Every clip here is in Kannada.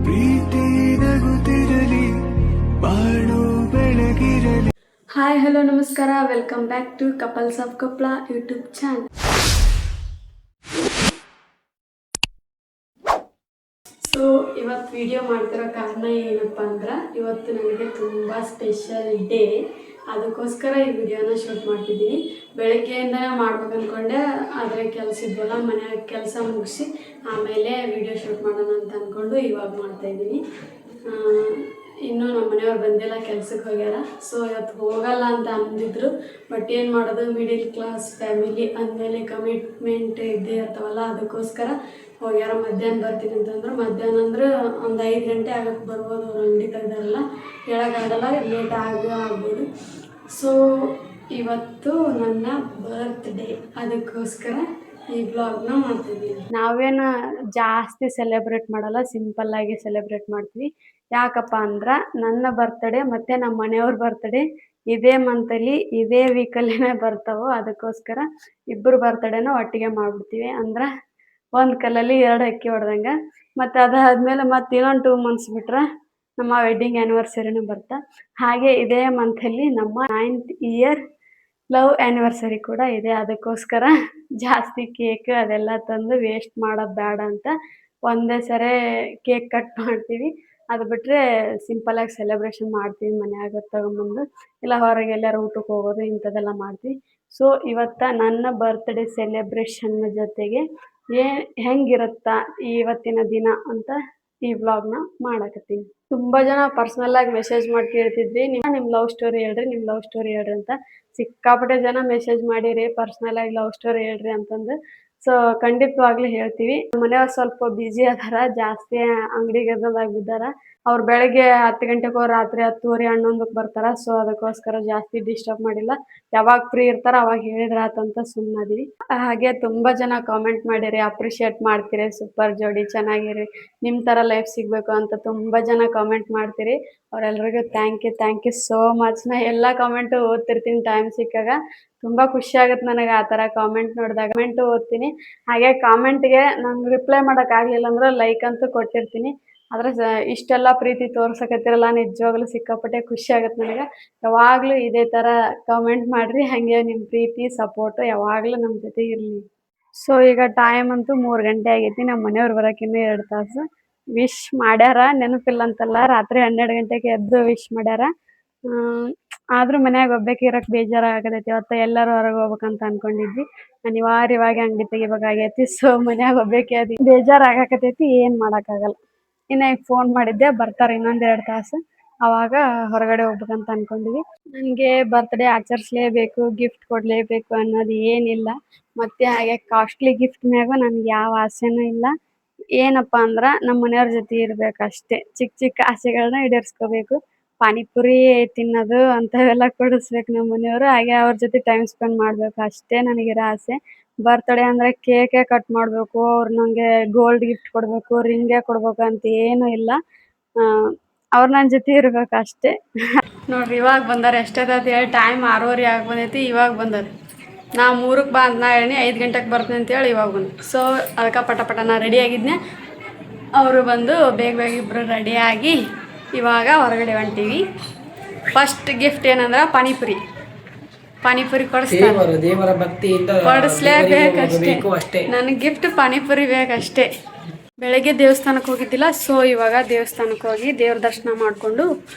ಪ್ರೀತಿ ನಗುತ್ತಿರಲಿ ಬಾಳು ಬೆಳಗಿರಲಿ. ಹಾಯ್ ಹಲೋ ನಮಸ್ಕಾರ, welcome back to couples of Koppal YouTube channel. So ಇವತ್ತು ವಿಡಿಯೋ ಮಾಡ್ತಿರೋ ಕಾರಣ ಏನಪ್ಪ ಅಂದ್ರೆ, ಇವತ್ತು ನನಗೆ ತುಂಬ ಸ್ಪೆಷಲ್ ಡೇ. ಅದಕ್ಕೋಸ್ಕರ ಈ ವಿಡಿಯೋನ ಶೂಟ್ ಮಾಡ್ತಿದ್ದೀನಿ. ಬೆಳಗ್ಗೆಯಿಂದನೇ ಮಾಡ್ಬೇಕು ಅಂದ್ಕೊಂಡೆ, ಆದರೆ ಕೆಲಸ ಇದ್ವಲ್ಲ, ಮನೆಯಾಗ ಕೆಲಸ ಮುಗಿಸಿ ಆಮೇಲೆ ವಿಡಿಯೋ ಶೂಟ್ ಮಾಡೋಣ ಅಂತ ಅಂದ್ಕೊಂಡು ಇವಾಗ ಮಾಡ್ತಾಯಿದ್ದೀನಿ. ಇನ್ನೂ ನಮ್ಮ ಮನೆಯವ್ರು ಬಂದಿಲ್ಲ, ಕೆಲ್ಸಕ್ಕೆ ಹೋಗ್ಯಾರ. ಸೊ ಇವತ್ತು ಹೋಗಲ್ಲ ಅಂತ ಅಂದಿದ್ರು, ಬಟ್ ಏನು ಮಾಡೋದು, ಮಿಡಿಲ್ ಕ್ಲಾಸ್ ಫ್ಯಾಮಿಲಿ ಅಂದಮೇಲೆ ಕಮಿಟ್ಮೆಂಟ್ ಇದ್ದೇ ಇರ್ತಾವಲ್ಲ, ಅದಕ್ಕೋಸ್ಕರ ಹೋಗ್ಯಾರ. ಮಧ್ಯಾಹ್ನ ಬರ್ತೀನಿ ಅಂತಂದ್ರೆ, ಮಧ್ಯಾಹ್ನ ಅಂದ್ರೆ ಒಂದು 5 ಗಂಟೆ ಆಗಕ್ಕೆ ಬರ್ಬೋದು. ಅವ್ರು ಅಂಗಡಿ ತೆಗ್ದಾರಲ್ಲ, ಹೇಳೋಕ್ಕಾಗಲ್ಲ, ಲೇಟ್ ಆಗ್ಬೋದು. ಸೊ ಇವತ್ತು ನನ್ನ ಬರ್ತ್ಡೇ, ಅದಕ್ಕೋಸ್ಕರ ಈ ಬ್ಲಾಗ್ನ ಮಾಡ್ತಿದ್ದೀನಿ. ನಾವೇನು ಜಾಸ್ತಿ ಸೆಲೆಬ್ರೇಟ್ ಮಾಡಲ್ಲ, ಸಿಂಪಲ್ಲಾಗಿ ಸೆಲೆಬ್ರೇಟ್ ಮಾಡ್ತೀವಿ. ಯಾಕಪ್ಪ ಅಂದ್ರೆ ನನ್ನ ಬರ್ತ್ಡೇ ಮತ್ತು ನಮ್ಮ ಮನೆಯವ್ರ ಬರ್ತ್ಡೇ ಇದೇ ಮಂತಲ್ಲಿ ಇದೇ ವೀಕಲ್ಲೇ ಬರ್ತಾವೆ. ಅದಕ್ಕೋಸ್ಕರ ಇಬ್ಬರು ಬರ್ತ್ಡೇನ ಒಟ್ಟಿಗೆ ಮಾಡಿಬಿಡ್ತೀವಿ. ಅಂದ್ರೆ ಒಂದು ಕಲ್ಲಲ್ಲಿ 2 ಹಕ್ಕಿ ಹೊಡೆದಂಗೆ. ಮತ್ತು ಅದಾದಮೇಲೆ ಮತ್ತೆ ಇನ್ನೊಂದು 2 ಮಂತ್ಸ್ ಬಿಟ್ರೆ ನಮ್ಮ ವೆಡ್ಡಿಂಗ್ ಆ್ಯನಿವರ್ಸರಿನೂ ಬರ್ತಾ. ಹಾಗೆ ಇದೇ ಮಂತಲ್ಲಿ ನಮ್ಮ 9th ಇಯರ್ ಲವ್ ಆ್ಯನಿವರ್ಸರಿ ಕೂಡ ಇದೆ. ಅದಕ್ಕೋಸ್ಕರ ಜಾಸ್ತಿ ಕೇಕ್ ಅದೆಲ್ಲ ತಂದು ವೇಸ್ಟ್ ಮಾಡೋದು ಬೇಡ ಅಂತ ಒಂದೇ ಸರಿ ಕೇಕ್ ಕಟ್ ಮಾಡ್ತೀವಿ. ಅದು ಬಿಟ್ಟರೆ ಸಿಂಪಲಾಗಿ ಸೆಲೆಬ್ರೇಷನ್ ಮಾಡ್ತೀವಿ, ಮನ್ಯಾಗ ತಗೊಂಬಂದು ಇಲ್ಲ ಹೊರಗೆ ಎಲ್ಲರೂ ಊಟಕ್ಕೆ ಹೋಗೋದು ಇಂಥದ್ದೆಲ್ಲ ಮಾಡ್ತೀವಿ. ಸೊ ಇವತ್ತು ನನ್ನ ಬರ್ತ್ಡೇ ಸೆಲೆಬ್ರೇಷನ್ ಜೊತೆಗೆ ಹೆಂಗಿರುತ್ತಾ ಇವತ್ತಿನ ದಿನ ಅಂತ ಈ ವ್ಲಾಗ್ನ ಮಾಡಕತ್ತೀನಿ. ತುಂಬ ಜನ ಪರ್ಸ್ನಲ್ಲಾಗಿ ಮೆಸೇಜ್ ಮಾಡಿ ಕೇಳ್ತಿದ್ವಿ, ನಿಮ್ಮ ಲವ್ ಸ್ಟೋರಿ ಹೇಳ್ರಿ, ನಿಮ್ಮ ಲವ್ ಸ್ಟೋರಿ ಹೇಳ್ರಿ ಅಂತ. ಸಿಕ್ಕಾಪಟ್ಟೆ ಜನ ಮೆಸೇಜ್ ಮಾಡಿರಿ ಪರ್ಸ್ನಲಾಗಿ ಲವ್ ಸ್ಟೋರಿ ಹೇಳ್ರಿ ಅಂತಂದು. ಸೊ ಖಂಡಿತವಾಗ್ಲೂ ಹೇಳ್ತೀವಿ. ಮನೆಯವ್ರು ಸ್ವಲ್ಪ ಬ್ಯುಸಿ ಅದಾರ, ಜಾಸ್ತಿ ಅಂಗಡಿ ಗದ್ದಲದಾಗ ಬಿದ್ದಾರ. ಅವ್ರು ಬೆಳಗ್ಗೆ 10 ಗಂಟೆಗೆ ಹೋಗಿ ರಾತ್ರಿ 10:30 11ಕ್ಕೆ ಬರ್ತಾರೆ. ಸೊ ಅದಕ್ಕೋಸ್ಕರ ಜಾಸ್ತಿ ಡಿಸ್ಟರ್ಬ್ ಮಾಡಿಲ್ಲ. ಯಾವಾಗ ಫ್ರೀ ಇರ್ತಾರೋ ಅವಾಗ ಹೇಳಿದ್ರೆ ಆತಂತ ಸುಮ್ಮನಾದಿವಿ. ಹಾಗೆ ತುಂಬ ಜನ ಕಾಮೆಂಟ್ ಮಾಡಿರಿ, ಅಪ್ರಿಷಿಯೇಟ್ ಮಾಡ್ತೀರಿ, ಸೂಪರ್ ಜೋಡಿ, ಚೆನ್ನಾಗಿರಿ, ನಿಮ್ಮ ಥರ ಲೈಫ್ ಸಿಗಬೇಕು ಅಂತ ತುಂಬ ಜನ ಕಾಮೆಂಟ್ ಮಾಡ್ತೀರಿ. ಅವರೆಲ್ಲರಿಗೂ ಥ್ಯಾಂಕ್ ಯು ಸೋ ಮಚ್. ನಾ ಎಲ್ಲ ಕಾಮೆಂಟು ಓದ್ತಿರ್ತೀನಿ ಟೈಮ್ ಸಿಕ್ಕಾಗ. ತುಂಬ ಖುಷಿ ಆಗುತ್ತೆ ನನಗೆ ಆ ಥರ ಕಾಮೆಂಟ್ ನೋಡಿದಾಗ. ಕಾಮೆಂಟು ಓದ್ತೀನಿ. ಹಾಗೆ ಕಾಮೆಂಟ್ಗೆ ನಂಗೆ ರಿಪ್ಲೈ ಮಾಡೋಕ್ಕಾಗಲಿಲ್ಲ ಅಂದ್ರೆ ಲೈಕ್ ಅಂತೂ ಕೊಟ್ಟಿರ್ತೀನಿ. ಆದರೆ ಇಷ್ಟೆಲ್ಲ ಪ್ರೀತಿ ತೋರ್ಸಕತ್ತಿರಲ್ಲ, ನಿಜವಾಗ್ಲೂ ಸಿಕ್ಕಾಪಟ್ಟೆ ಖುಷಿ ಆಗುತ್ತೆ ನನಗೆ. ಯಾವಾಗಲೂ ಇದೇ ಥರ ಕಾಮೆಂಟ್ ಮಾಡಿರಿ, ಹಾಗೆ ನಿಮ್ಮ ಪ್ರೀತಿ ಸಪೋರ್ಟು ಯಾವಾಗಲೂ ನಮ್ಮ ಜೊತೆ ಇರಲಿ. ಸೊ ಈಗ ಟೈಮ್ ಅಂತೂ 3 ಗಂಟೆ ಆಗೈತಿ. ನಮ್ಮ ಮನೆಯವ್ರು ಬರೋಕೆ ಇನ್ನೂ 2 ತಾಸು. ವಿಶ್ ಮಾಡ್ಯಾರ, ನೆನಪಿಲ್ಲ ಅಂತಲ್ಲ, ರಾತ್ರಿ 12 ಗಂಟೆಗೆ ಎದ್ದು ವಿಶ್ ಮಾಡ್ಯಾರ. ಆದರೂ ಮನ್ಯಾಗ ಒಬ್ಬಾಕಿ ಇರೋಕೆ ಬೇಜಾರಾಗತೈತಿ. ಇವತ್ತು ಎಲ್ಲರೂ ಹೊರಗೆ ಹೋಗ್ಬೇಕಂತ ಅಂದ್ಕೊಂಡಿದ್ವಿ, ಅನಿವಾರ್ಯವಾಗಿ ಅಂಗಡಿ ತೆಗಿಬೇಕಾಗೈತಿ. ಸೊ ಮನ್ಯಾಗ ಒಬ್ಬಾಕಿ ಅದು ಬೇಜಾರಾಗಕತೈತಿ, ಏನು ಮಾಡೋಕ್ಕಾಗಲ್ಲ. ಇನ್ನು ಈಗ ಫೋನ್ ಮಾಡಿದ್ದೆ, ಬರ್ತಾರೆ ಇನ್ನೊಂದು 2 ತಾಸು, ಆವಾಗ ಹೊರಗಡೆ ಹೋಗ್ಬೇಕಂತ ಅಂದ್ಕೊಂಡಿವಿ. ನನಗೆ ಬರ್ತ್ಡೇ ಆಚರಿಸ್ಲೇಬೇಕು, ಗಿಫ್ಟ್ ಕೊಡಲೇಬೇಕು ಅನ್ನೋದು ಏನಿಲ್ಲ. ಮತ್ತು ಹಾಗೆ ಕಾಸ್ಟ್ಲಿ ಗಿಫ್ಟ್ ಮ್ಯಾಗೂ ನನಗೆ ಯಾವ ಆಸೆನೂ ಇಲ್ಲ. ಏನಪ್ಪ ಅಂದ್ರೆ ನಮ್ಮ ಮನೆಯವ್ರ ಜೊತೆ ಇರಬೇಕಷ್ಟೇ. ಚಿಕ್ಕ ಆಸೆಗಳನ್ನ ಈಡೇರಿಸ್ಕೋಬೇಕು. ಪಾನಿಪುರಿ ತಿನ್ನೋದು ಅಂಥವೆಲ್ಲ ಕೊಡಿಸ್ಬೇಕು ನಮ್ಮ ಮನೆಯವರು. ಹಾಗೆ ಅವ್ರ ಜೊತೆ ಟೈಮ್ ಸ್ಪೆಂಡ್ ಮಾಡಬೇಕು, ಅಷ್ಟೇ ನನಗಿರೋ ಆಸೆ. ಬರ್ತ್ಡೇ ಅಂದರೆ ಕೇಕೇ ಕಟ್ ಮಾಡಬೇಕು, ಅವ್ರು ನನಗೆ ಗೋಲ್ಡ್ ಗಿಫ್ಟ್ ಕೊಡಬೇಕು, ರಿಂಗೇ ಕೊಡಬೇಕು ಅಂತ ಏನೂ ಇಲ್ಲ. ಅವ್ರು ನನ್ನ ಜೊತೆ ಇರಬೇಕು ಅಷ್ಟೇ. ನೋಡ್ರಿ ಇವಾಗ ಬಂದಾರೆ. ಎಷ್ಟೊತ್ತಾಯ್ತು ಹೇಳಿ, ಟೈಮ್ 6:30 ಆಗಿ ಬಂದೈತಿ. ಇವಾಗ ಬಂದಾರೆ. ನಾ 3ಕ್ಕೆ ಬಾ ಅಂತ ಹೇಳಿ 5 ಗಂಟೆಗೆ ಬರ್ತೀನಿ ಅಂತೇಳಿ ಇವಾಗ ಬಂದು. ಸೊ ಅದಕ್ಕೆ ಪಟ ನಾ ರೆಡಿ ಆಗಿದ್ನೆ. ಅವರು ಬಂದು ಬೇಗ ಇಬ್ಬರು ರೆಡಿಯಾಗಿ ಇವಾಗ ಹೊರಗಡೆ ಹೊಂಟೀವಿ. ಫಸ್ಟ್ ಗಿಫ್ಟ್ ಏನಂದ್ರೆ ಪಾನಿಪುರಿ ಕೊಡಿಸ್ತಾರೆ. ದೇವರ ಭಕ್ತಿಯಿಂದ ಕೊಡಿಸ್ಲೇಬೇಕಷ್ಟೇ. ನನಗೆ ಗಿಫ್ಟ್ ಪಾನಿಪುರಿ ಬೇಕಷ್ಟೇ. ಬೆಳಗ್ಗೆ ದೇವಸ್ಥಾನಕ್ಕೆ ಹೋಗಿದ್ದಿಲ್ಲ, ಸೊ ಇವಾಗ ದೇವಸ್ಥಾನಕ್ಕೆ ಹೋಗಿ ದೇವ್ರ ದರ್ಶನ ಮಾಡಿಕೊಂಡು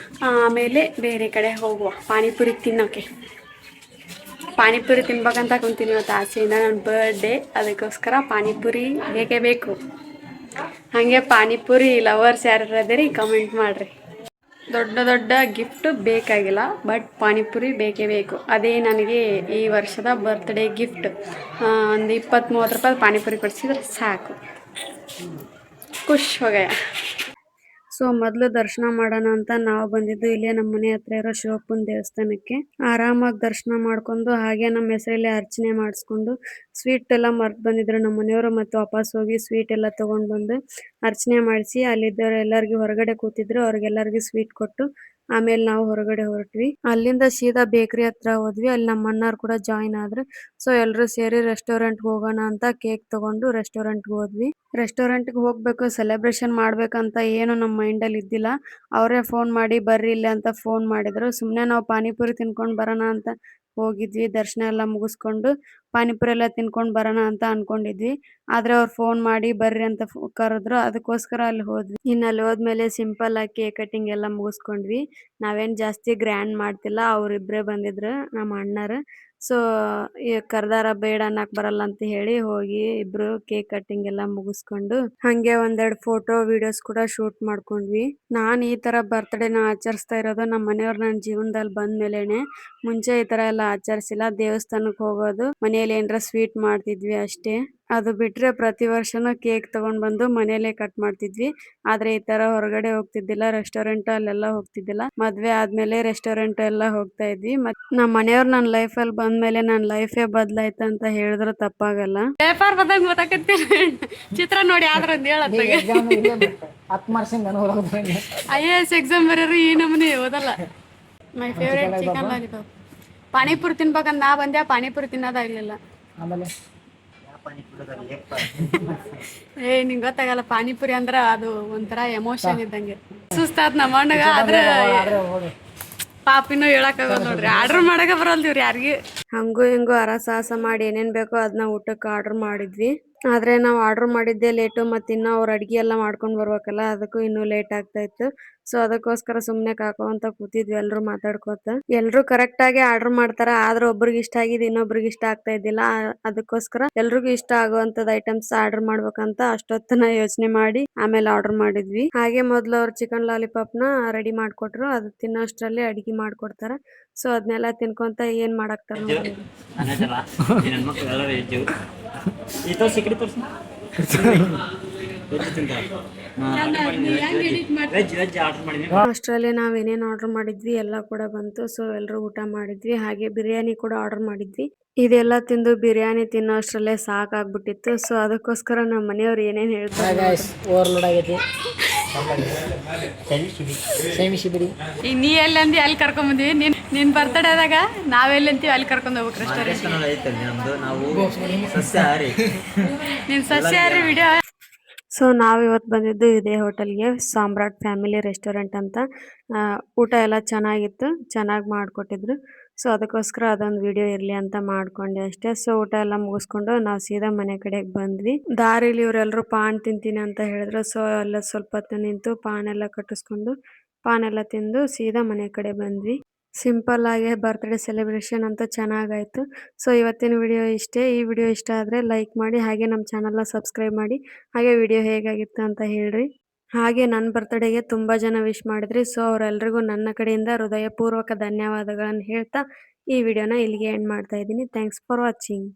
ಆಮೇಲೆ ಬೇರೆ ಕಡೆ ಹೋಗುವ ಪಾನಿಪುರಿ ತಿನ್ನೋಕ್ಕೆ. ಪಾನಿಪುರಿ ತಿನ್ಬೇಕಂತ ಕುಂತೀನಿ ಇವತ್ತು ಆಸೆಯಿಂದ. ನನ್ನ ಬರ್ಡೇ, ಅದಕ್ಕೋಸ್ಕರ ಪಾನಿಪುರಿ ಬೇಕೇ ಬೇಕು. ಹಾಗೆ ಪಾನಿಪುರಿ ಲವರ್ಸ್ ಯಾರು ಅದರಿ ಕಮೆಂಟ್ ಮಾಡಿರಿ. ದೊಡ್ಡ ಗಿಫ್ಟ್ ಬೇಕಾಗಿಲ್ಲ, ಬಟ್ ಪಾನಿಪುರಿ ಬೇಕೇ ಬೇಕು. ಅದೇ ನನಗೆ ಈ ವರ್ಷದ ಬರ್ತ್ಡೇ ಗಿಫ್ಟ್. ಒಂದು 20-30 ರೂಪಾಯಿ ಪಾನಿಪುರಿ ಕೊಡಿಸಿದ್ರೆ ಸಾಕು, ಖುಷ್ ಹೋಗಯ. ಸೊ ಮೊದಲು ದರ್ಶನ ಮಾಡೋಣ ಅಂತ ನಾವು ಬಂದಿದ್ದು ಇಲ್ಲೇ ನಮ್ಮ ಮನೆ ಹತ್ರ ಇರೋ ಶಿವಪ್ಪನ ದೇವಸ್ಥಾನಕ್ಕೆ. ಆರಾಮಾಗಿ ದರ್ಶನ ಮಾಡ್ಕೊಂಡು ಹಾಗೆ ನಮ್ಮ ಹೆಸರಲ್ಲಿ ಅರ್ಚನೆ ಮಾಡಿಸ್ಕೊಂಡು ಸ್ವೀಟ್ ಎಲ್ಲ ಮರ್ತು ಬಂದಿದ್ರು ನಮ್ಮ ಮನೆಯವರು. ಮತ್ತು ವಾಪಸ್ ಹೋಗಿ ಸ್ವೀಟ್ ಎಲ್ಲ ತೊಗೊಂಡು ಬಂದು ಅರ್ಚನೆ ಮಾಡಿಸಿ ಅಲ್ಲಿದ್ದವರು ಎಲ್ಲರಿಗೂ ಹೊರಗಡೆ ಕೂತಿದ್ರು ಅವ್ರಿಗೆಲ್ಲರಿಗೂ ಸ್ವೀಟ್ ಕೊಟ್ಟು ಆಮೇಲೆ ನಾವು ಹೊರಗಡೆ ಹೊರಟ್ವಿ. ಅಲ್ಲಿಂದ ಸೀದಾ ಬೇಕರಿ ಹತ್ರ ಹೋದ್ವಿ. ಅಲ್ಲಿ ನಮ್ಮ ಅಣ್ಣಾರ್ ಕೂಡ ಜಾಯಿನ್ ಆದ್ರು. ಸೊ ಎಲ್ರು ಸೇರಿ ರೆಸ್ಟೋರೆಂಟ್ ಹೋಗೋಣ ಅಂತ ಕೇಕ್ ತಗೊಂಡು ರೆಸ್ಟೋರೆಂಟ್ ಹೋದ್ವಿ. ರೆಸ್ಟೋರೆಂಟ್ ಗೆ ಹೋಗ್ಬೇಕು, ಸೆಲೆಬ್ರೇಷನ್ ಮಾಡ್ಬೇಕಂತ ಏನು ನಮ್ಮ ಮೈಂಡ್ ಅಲ್ಲಿ ಇದ್ದಿಲ್ಲ. ಅವರೇ ಫೋನ್ ಮಾಡಿ ಬರ್ರಿ ಇಲ್ಲಿ ಅಂತ ಫೋನ್ ಮಾಡಿದ್ರು. ಸುಮ್ನೆ ನಾವು ಪಾನಿಪುರಿ ತಿನ್ಕೊಂಡ್ ಬರೋಣ ಅಂತ ಹೋಗಿದ್ವಿ. ದರ್ಶನ ಎಲ್ಲ ಮುಗಿಸ್ಕೊಂಡು ಪಾನಿಪುರಿ ಎಲ್ಲ ತಿನ್ಕೊಂಡ್ ಬರೋಣ ಅಂತ ಅನ್ಕೊಂಡಿದ್ವಿ. ಆದ್ರೆ ಅವ್ರು ಫೋನ್ ಮಾಡಿ ಬರ್ರಿ ಅಂತ ಕರೆದ್ರು. ಅದಕ್ಕೋಸ್ಕರ ಅಲ್ಲಿ ಹೋದ್ವಿ. ಇನ್ನು ಅಲ್ಲಿ ಹೋದ್ಮೇಲೆ ಸಿಂಪಲ್ ಆಗಿ ಕೇಕ್ ಕಟಿಂಗ್ ಎಲ್ಲ ಮುಗಿಸ್ಕೊಂಡ್ವಿ. ನಾವೇನ್ ಜಾಸ್ತಿ ಗ್ರ್ಯಾಂಡ್ ಮಾಡ್ತಿಲ್ಲ. ಅವ್ರಿಬ್ರೇ ಬಂದಿದ್ರು ನಮ್ಮ ಅಣ್ಣರು. ಸೊ ಕರ್ದಾರ ಬೇಡ ಅನ್ನಕ್ ಬರಲ್ಲ ಅಂತ ಹೇಳಿ ಹೋಗಿ ಇಬ್ರು ಕೇಕ್ ಕಟಿಂಗ್ ಎಲ್ಲ ಮುಗಿಸ್ಕೊಂಡು ಹಂಗೆ ಒಂದೆರಡು ಫೋಟೋ ವಿಡಿಯೋಸ್ ಕೂಡ ಶೂಟ್ ಮಾಡ್ಕೊಂಡ್ವಿ. ನಾನ್ ಈ ತರ ಬರ್ತ್ಡೇನ ಆಚರಿಸ್ತಾ ಇರೋದು ನಮ್ಮ ಮನೆಯವ್ರು ನನ್ನ ಜೀವನದಲ್ಲಿ ಬಂದ್ಮೇಲೆನೆ. ಮುಂಚೆ ಈ ತರ ಎಲ್ಲ ಆಚರಿಸಿಲ್ಲ. ದೇವಸ್ಥಾನಕ್ಕೆ ಹೋಗೋದು, ಮನೇಲಿ ಏನಾರ ಸ್ವೀಟ್ ಮಾಡ್ತಿದ್ವಿ ಅಷ್ಟೇ. ಅದು ಬಿಟ್ರೆ ಪ್ರತಿ ವರ್ಷನೂ ಕೇಕ್ ತಗೊಂಡ್ ಬಂದು ಮನೇಲೆ ಕಟ್ ಮಾಡ್ತಿದ್ವಿ. ಆದ್ರೆ ಈ ತರ ಹೊರಗಡೆ ಹೋಗ್ತಿದ್ದಿಲ್ಲ, ರೆಸ್ಟೋರೆಂಟ್ ಅಲ್ಲೆಲ್ಲ ಹೋಗ್ತಿದ್ದಿಲ್ಲ. ಮದ್ವೆ ಆದ್ಮೇಲೆ ರೆಸ್ಟೋರೆಂಟ್ ಎಲ್ಲ ಹೋಗ್ತಾ ಇದ್ವಿ. ನಮ್ಮ ಮನೆಯವ್ರು ನನ್ನ ಲೈಫ್ ಅಲ್ಲಿ ಬಂದ್ಮೇಲೆ ನನ್ನ ಲೈಫೇ ಬದಲಾಯ್ತು ಅಂತ ಹೇಳಿದ್ರೆ ತಪ್ಪಾಗಲ್ಲ. ಪೇಪರ್ ಬದಂಗ್ ಗೊತ್ತಾಕತ್ತೀನಿ. ಚಿತ್ರ ನೋಡಿ ಆದ್ರ IAS ಎಕ್ಸಾಮ್ ಬರೋರು ಈ ನಮೂನಿ ಓದಲ್ಲ. My favourite chicken lollipop. Panipuri ತಿನ್ಬೇಕಂತ ನಾ ಬಂದೆ, ಪಾನಿಪುರಿ ತಿನ್ನೋದಾಗ್ಲಿಲ್ಲ. ನಿಂಗೆ ಗೊತ್ತಾಗಲ್ಲ, ಪಾನಿಪುರಿ ಅಂದ್ರ ಅದು ಒಂಥರ ಎಮೋಷನ್ ಇದ್ದಂಗೆ. ಸುಸ್ತಾತ್ ನಮ್ಮ ಅಣ್ಣಗ. ಆದ್ರೆ ಪಾಪಿನೂ ಹೇಳಕ್ಕಾಗಲ್ಲ ನೋಡ್ರಿ. ಆರ್ಡರ್ ಮಾಡಕ ಬರಲ್ದು ಇವ್ರು ಯಾರಿಗೆ. ಹಂಗೂ ಹಿಂಗೂ ಸಾಹಸ ಮಾಡಿ ಏನೇನ್ ಬೇಕೋ ಅದನ್ನ ಊಟಕ್ಕೆ ಆರ್ಡರ್ ಮಾಡಿದ್ವಿ. ಆದ್ರೆ ನಾವು ಆರ್ಡರ್ ಮಾಡಿದ್ದೆ ಲೇಟು. ಮತ್ತೆ ಇನ್ನ ಅವ್ರ ಅಡ್ಗೆ ಎಲ್ಲ ಮಾಡ್ಕೊಂಡ್ ಬರ್ಬೇಕಲ್ಲ, ಅದಕ್ಕೂ ಇನ್ನೂ ಲೇಟ್ ಆಗ್ತಾ ಇತ್ತು. ಸೊ ಅದಕ್ಕೋಸ್ಕರ ಸುಮ್ನೆ ಕಾಕೊಂತ ಕೂತಿದ್ವಿ ಎಲ್ರು ಮಾತಾಡ್ಕೋತ. ಎಲ್ರು ಕರೆಕ್ಟ್ ಆಗಿ ಆರ್ಡರ್ ಮಾಡ್ತಾರ, ಆದ್ರೆ ಒಬ್ರಿಗೆ ಇಷ್ಟ ಆಗಿದ್ ಇನ್ನೊಬ್ರಿಗೆ ಇಷ್ಟ ಆಗ್ತಾ ಇದ್ದಿಲ್ಲ. ಅದಕ್ಕೋಸ್ಕರ ಎಲ್ರಿಗೂ ಇಷ್ಟ ಆಗುವಂತದ್ ಐಟಮ್ಸ್ ಆರ್ಡರ್ ಮಾಡ್ಬೇಕಂತ ಅಷ್ಟೊತ್ತನ ಯೋಚನೆ ಮಾಡಿ ಆಮೇಲೆ ಆರ್ಡರ್ ಮಾಡಿದ್ವಿ. ಹಾಗೆ ಮೊದ್ಲು ಅವ್ರು ಚಿಕನ್ ಲಾಲಿಪಾಪ್ ನ ರೆಡಿ ಮಾಡ್ಕೊಟ್ರು. ಅದು ತಿನ್ನೋಷ್ಟ್ರಲ್ಲಿ ಅಡಿಗೆ ಮಾಡ್ಕೊಡ್ತಾರ. ಸೊ ಅದನ್ನೆಲ್ಲ ತಿನ್ಕೊಂತ ಏನ್ ಮಾಡಾಕ್ತಾರ ಅಷ್ಟರಲ್ಲಿ ನಾವ್ ಏನೇನ್ ಆರ್ಡರ್ ಮಾಡಿದ್ವಿ ಎಲ್ಲ ಕೂಡ ಬಂತು. ಸೊ ಎಲ್ರು ಊಟ ಮಾಡಿದ್ವಿ. ಹಾಗೆ ಬಿರಿಯಾನಿ ಕೂಡ ಆರ್ಡರ್ ಮಾಡಿದ್ವಿ. ಇದೆಲ್ಲ ತಿಂದು ಬಿರಿಯಾನಿ ತಿನ್ನೋ ಅಷ್ಟ್ರಲ್ಲೇ ಸಾಕಾಗ್ಬಿಟ್ಟಿತ್ತು. ಸೊ ಅದಕ್ಕೋಸ್ಕರ ನಮ್ಮ ಮನೆಯವ್ರು ಏನೇನ್ ಹೇಳ್ತಾರೆ, ಈಗ ನೀ ಎಲ್ಲಂದಿ ಅಲ್ಲಿ ಕರ್ಕೊಂಡ್ ಬಂದಿವಿ. ನಿನ್ ಬರ್ತಡೇ ಆದಾಗ ನಾವೆಲ್ಲಂತೀವಿ ಅಲ್ಲಿ ಕರ್ಕೊಂಡ್ ಹೋಗ್ಬೇಕು ರೆಸ್ಟೋರೆಂಟ್. ನಿನ್ ಸಸ್ಯಾಹಾರಿ ವಿಡಿಯೋ. ಸೊ ನಾವ್ ಇವತ್ತು ಬಂದಿದ್ದು ಇದೇ ಹೋಟೆಲ್ಗೆ, ಸಾಮ್ರಾಟ್ ಫ್ಯಾಮಿಲಿ ರೆಸ್ಟೋರೆಂಟ್ ಅಂತ. ಊಟ ಎಲ್ಲ ಚೆನ್ನಾಗಿತ್ತು, ಚೆನ್ನಾಗಿ ಮಾಡ್ಕೊಟ್ಟಿದ್ರು. ಸೊ ಅದಕ್ಕೋಸ್ಕರ ಅದೊಂದು ವಿಡಿಯೋ ಇರ್ಲಿ ಅಂತ ಮಾಡ್ಕೊಂಡೆ ಅಷ್ಟೇ. ಸೊ ಊಟ ಎಲ್ಲ ಮುಗಿಸ್ಕೊಂಡು ನಾವು ಸೀದಾ ಮನೆ ಕಡೆಗೆ ಬಂದ್ವಿ. ದಾರಿಲಿ ಇವರೆಲ್ಲರೂ ಪಾನ್ ತಿಂತೀನಿ ಅಂತ ಹೇಳಿದ್ರು. ಸೊ ಎಲ್ಲ ಸ್ವಲ್ಪ ಹೊತ್ತು ನಿಂತು ಪಾನ್ ಎಲ್ಲ ಕಟ್ಟಿಸ್ಕೊಂಡು ಪಾನ್ ಎಲ್ಲ ತಿಂದು ಸೀದಾ ಮನೆ ಕಡೆ ಬಂದ್ವಿ. ಸಿಂಪಲ್ ಆಗಿ ಬರ್ತ್ಡೇ ಸೆಲೆಬ್ರೇಷನ್ ಅಂತ ಚೆನ್ನಾಗಾಯ್ತು. ಸೊ ಇವತ್ತಿನ ವಿಡಿಯೋ ಇಷ್ಟೇ. ಈ ವಿಡಿಯೋ ಇಷ್ಟ ಆದ್ರೆ ಲೈಕ್ ಮಾಡಿ, ಹಾಗೆ ನಮ್ಮ ಚಾನಲ್ನ ಸಬ್ಸ್ಕ್ರೈಬ್ ಮಾಡಿ. ಹಾಗೆ ವಿಡಿಯೋ ಹೇಗಾಗಿತ್ತು ಅಂತ ಹೇಳ್ರಿ. ಹಾಗೆ ನನ್ನ ಬರ್ತ್ಡೇಗೆ ತುಂಬಾ ಜನ ವಿಶ್ ಮಾಡಿದ್ರಿ. ಸೊ ಅವರೆಲ್ಲರಿಗೂ ನನ್ನ ಕಡೆಯಿಂದ ಹೃದಯಪೂರ್ವಕ ಧನ್ಯವಾದಗಳನ್ನು ಹೇಳ್ತಾ ಈ ವಿಡಿಯೋನ ಇಲ್ಲಿಗೆ ಎಂಡ್ ಮಾಡ್ತಾ ಇದ್ದೀನಿ. Thanks for watching.